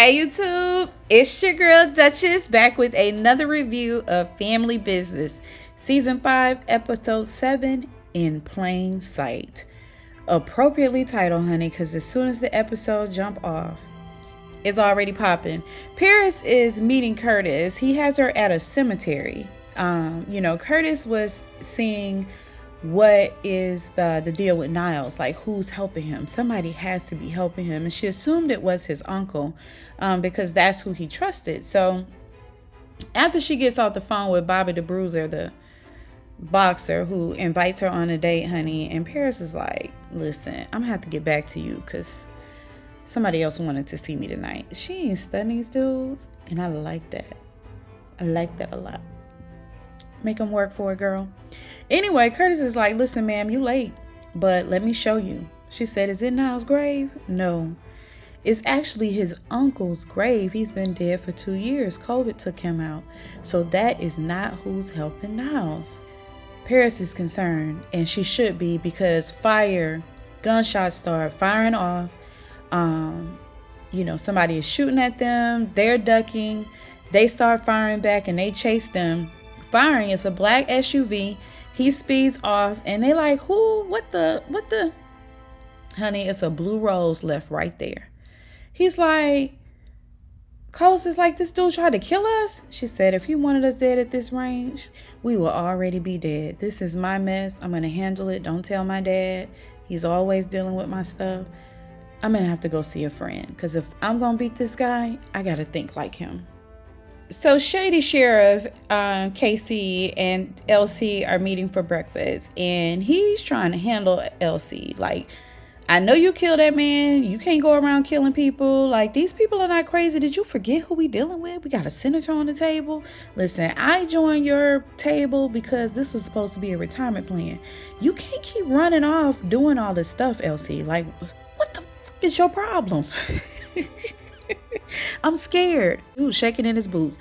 Hey YouTube, it's your girl Duchess back with another review of Family Business, Season 5, Episode 7, In Plain Sight. Appropriately titled, honey, because as soon as the episode jump off, it's already popping. Paris is meeting Curtis. He has her at a cemetery. Curtis was seeing what is the deal with Niles, like who's helping him. Somebody has to be helping him, and she assumed it was his uncle, because that's who he trusted. So after she gets off the phone with Bobby the Bruiser, the boxer who invites her on a date, honey, and Paris is like, listen, I'm gonna have to get back to you because somebody else wanted to see me tonight. She ain't studying these dudes, and I like that. I like that a lot. Make them work for it, girl. Anyway, Curtis is like, listen, ma'am, you late, but let me show you. She said, is it Niles' grave? No. It's actually his uncle's grave. He's been dead for 2 years. COVID took him out. So that is not who's helping Niles. Paris is concerned, and she should be, because gunshots start firing off. Somebody is shooting at them. They're ducking. They start firing back, and they chase them. Firing. It's a black SUV. He speeds off, and they like, who? What the? Honey, it's a blue rose left right there. He's like, Carlos is like, this dude tried to kill us? She said, if he wanted us dead at this range, we will already be dead. This is my mess. I'm going to handle it. Don't tell my dad. He's always dealing with my stuff. I'm going to have to go see a friend, because if I'm going to beat this guy, I got to think like him. So Shady Sheriff, Casey and LC are meeting for breakfast, and he's trying to handle LC. Like, I know you killed that man. You can't go around killing people. Like, these people are not crazy. Did you forget who we dealing with? We got a senator on the table. Listen, I joined your table because this was supposed to be a retirement plan. You can't keep running off doing all this stuff, LC. Like, what the fuck is your problem? I'm scared. Ooh, shaking in his boots.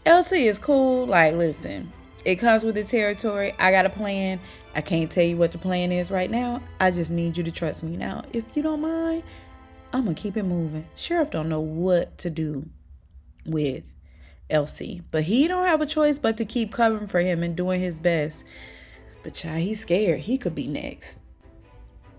LC is cool. Like, listen, it comes with the territory. I got a plan. I can't tell you what the plan is right now. I just need you to trust me. Now, if you don't mind, I'm going to keep it moving. Sheriff don't know what to do with LC, but he don't have a choice but to keep covering for him and doing his best. But child, he's scared. He could be next.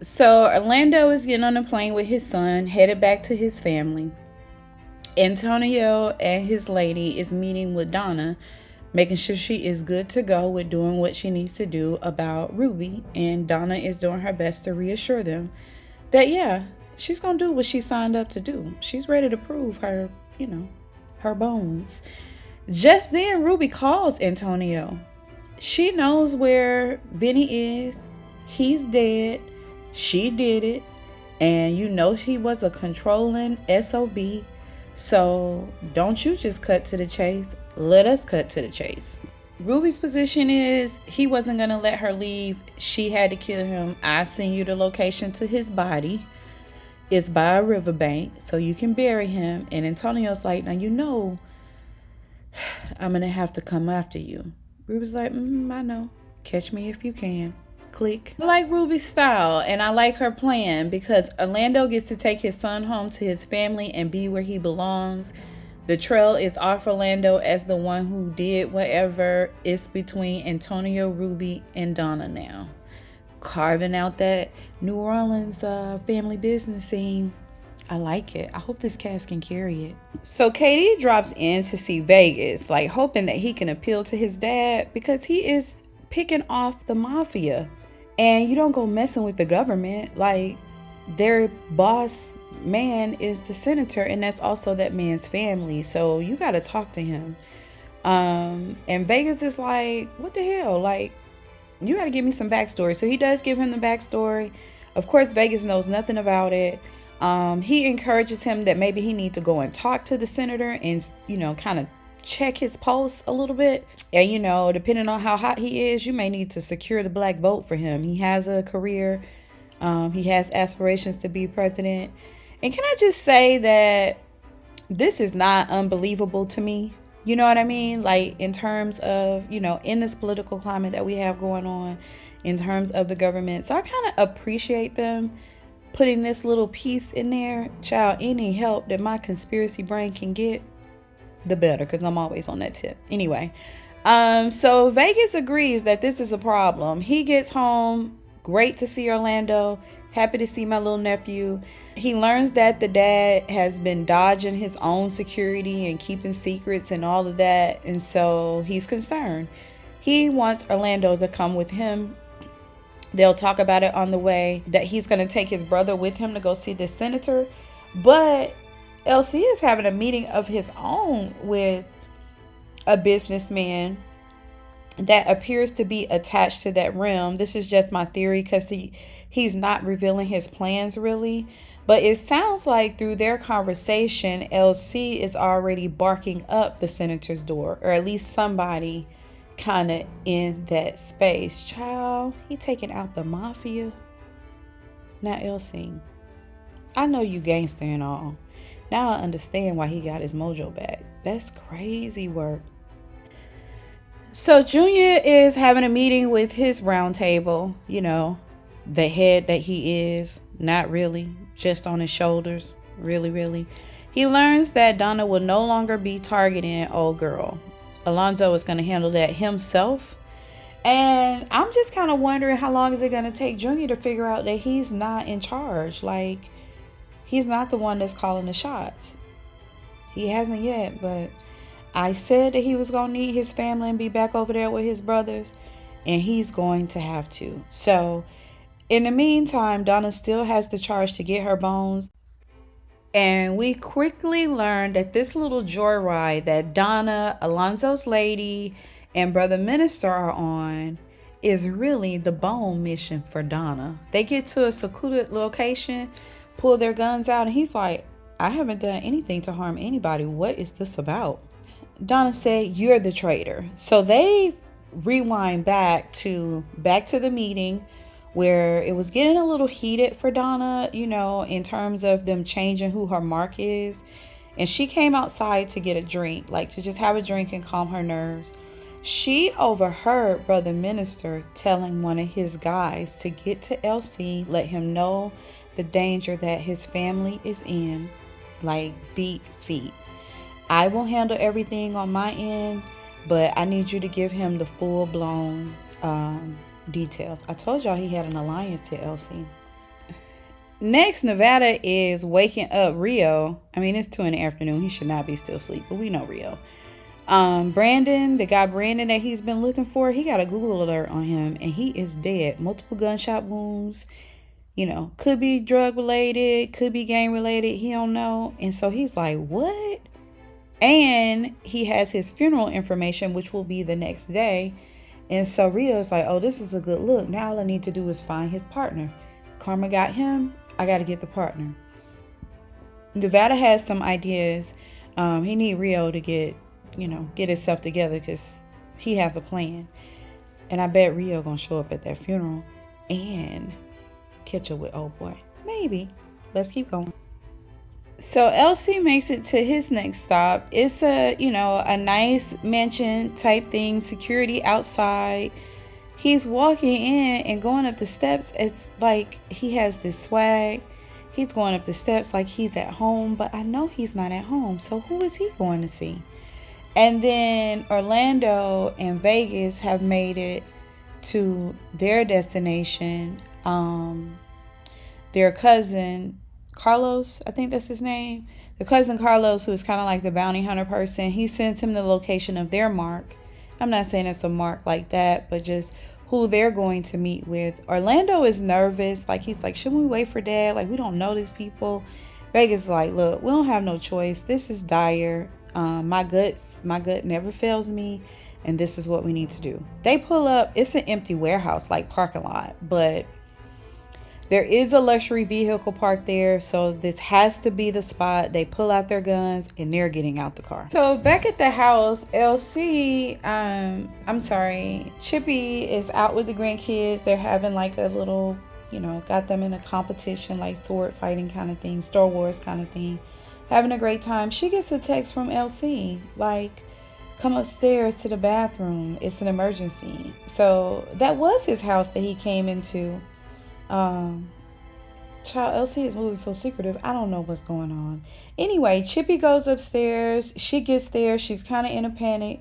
So Orlando is getting on a plane with his son, headed back to his family. Antonio and his lady is meeting with Donna, making sure she is good to go with doing what she needs to do about Ruby. And Donna is doing her best to reassure them that, yeah, she's going to do what she signed up to do. She's ready to prove her, her bones. Just then, Ruby calls Antonio. She knows where Vinny is. He's dead. She did it. And he was a controlling SOB. So don't you just cut to the chase. Let us cut to the chase. Ruby's position is he wasn't going to let her leave. She had to kill him. I send you the location to his body. It's by a riverbank, so you can bury him. And Antonio's like, now I'm going to have to come after you. Ruby's like, I know. Catch me if you can. Click. I like Ruby's style, and I like her plan, because Orlando gets to take his son home to his family and be where he belongs. The trail is off Orlando as the one who did whatever. It's between Antonio, Ruby, and Donna now. Carving out that New Orleans family business scene. I like it. I hope this cast can carry it. So Katie drops in to see Vegas, like hoping that he can appeal to his dad, because he is picking off the mafia. And you don't go messing with the government. Like, their boss man is the senator, and that's also that man's family. So you got to talk to him. And Vegas is like, what the hell? Like, you got to give me some backstory. So he does give him the backstory. Of course, Vegas knows nothing about it. He encourages him that maybe he needs to go and talk to the senator and, kind of check his pulse a little bit. And depending on how hot he is, you may need to secure the black vote for him. He has a career. He has aspirations to be president. And can I just say that this is not unbelievable to me? You know what I mean? Like, in terms of, in this political climate that we have going on, in terms of the government. So I kind of appreciate them putting this little piece in there, child, any help that my conspiracy brain can get, the better, because I'm always on that tip. Anyway, so Vegas agrees that this is a problem. He gets home, great to see Orlando, happy to see my little nephew. He learns that the dad has been dodging his own security and keeping secrets and all of that, and so he's concerned. He wants Orlando to come with him. They'll talk about it on the way, that he's going to take his brother with him to go see the senator. But LC is having a meeting of his own with a businessman that appears to be attached to that realm. This is just my theory, because he's not revealing his plans really. But it sounds like through their conversation, LC is already barking up the senator's door, or at least somebody kind of in that space. Child, he taking out the mafia. Now LC, I know you gangster and all. Now I understand why he got his mojo back. That's crazy work. So Junior is having a meeting with his round table, the head that he is, not really, just on his shoulders, really. He learns that Donna will no longer be targeting old girl. Alonzo is going to handle that himself. And I'm just kind of wondering, how long is it going to take Junior to figure out that he's not in charge? Like, he's not the one that's calling the shots. He hasn't yet, but I said that he was going to need his family and be back over there with his brothers, and he's going to have to. So in the meantime, Donna still has the charge to get her bones. And we quickly learned that this little joyride that Donna, Alonzo's lady, and Brother Minister are on is really the bone mission for Donna. They get to a secluded location, pull their guns out, and he's like, I haven't done anything to harm anybody. What is this about? Donna said, you're the traitor. So they rewind back to the meeting, where it was getting a little heated for Donna, in terms of them changing who her mark is. And she came outside to get a drink, like to just have a drink and calm her nerves. She overheard Brother Minister telling one of his guys to get to LC, let him know the danger that his family is in, like beat feet. I will handle everything on my end, but I need you to give him the full-blown details. I told y'all he had an alliance to LC. Next, Nevada is waking up Rio. I mean, it's 2 PM. He should not be still asleep, but we know Rio. Brandon, the guy Brandon that he's been looking for, he got a Google alert on him, and he is dead. Multiple gunshot wounds. Could be drug related, could be gang related. He don't know. And so he's like, what? And he has his funeral information, which will be the next day. And so Rio's like, oh, this is a good look. Now all I need to do is find his partner. Karma got him. I got to get the partner. Nevada has some ideas. He need Rio to get himself together, because he has a plan. And I bet Rio gonna show up at that funeral and catch up with old boy. Maybe. Let's keep going. So LC makes it to his next stop. It's a nice mansion type thing, security outside. He's walking in and going up the steps. It's like he has this swag. He's going up the steps like he's at home, but I know he's not at home. So who is he going to see? And then Orlando and Vegas have made it to their destination. Their cousin Carlos, I think that's his name. The cousin Carlos, who is kind of like the bounty hunter person, he sends him the location of their mark. I'm not saying it's a mark like that, but just who they're going to meet with. Orlando is nervous. Like, he's like, shouldn't we wait for Dad? Like, we don't know these people. Vegas is like, look, we don't have no choice. This is dire. My gut never fails me, and this is what we need to do. They pull up. It's an empty warehouse, like parking lot, but there is a luxury vehicle parked there, so this has to be the spot. They pull out their guns and they're getting out the car. So back at the house, Chippy is out with the grandkids. They're having like a little, got them in a competition, like sword fighting kind of thing, Star Wars kind of thing. Having a great time. She gets a text from LC, like, come upstairs to the bathroom. It's an emergency. So that was his house that he came into. Child, LC is moving so secretive. I don't know what's going on. Anyway, Chippy goes upstairs. She gets there. She's kind of in a panic.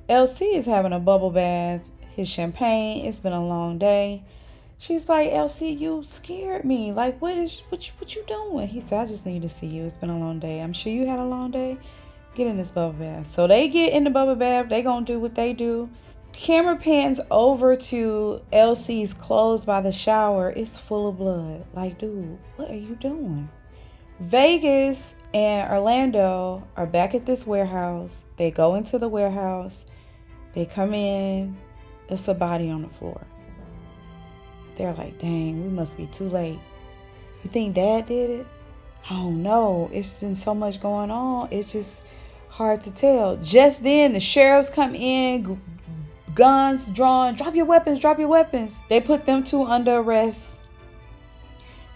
LC is having a bubble bath. His champagne. It's been a long day. She's like, LC, you scared me. Like, what you doing? He said, I just need to see you. It's been a long day. I'm sure you had a long day. Get in this bubble bath. So they get in the bubble bath. They gonna do what they do. Camera pans over to LC's clothes by the shower. It's full of blood. Like, dude, what are you doing? Vegas and Orlando are back at this warehouse. They go into the warehouse. They come in. It's a body on the floor. They're like, dang, we must be too late. You think Dad did it? Oh no, it's been so much going on. It's just hard to tell. Just then, the sheriffs come in, guns drawn. Drop your weapons, drop your weapons. They put them two under arrest.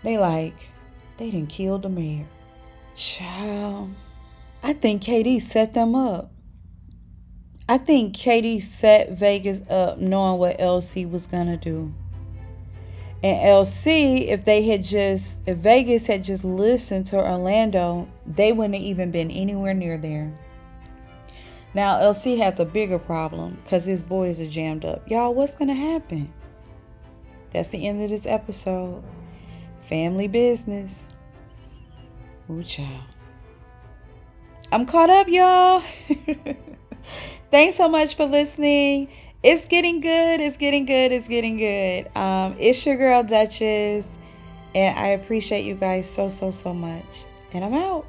They didn't kill the mayor. Child, I think KD set them up. I think KD set Vegas up knowing what LC was gonna do. And LC, if Vegas had just listened to Orlando, they wouldn't have even been anywhere near there. Now, LC has a bigger problem because his boys are jammed up. Y'all, what's going to happen? That's the end of this episode. Family business. Ooh, child. I'm caught up, y'all. Thanks so much for listening. It's getting good. It's getting good. It's getting good. It's your girl, Duchess. And I appreciate you guys so much. And I'm out.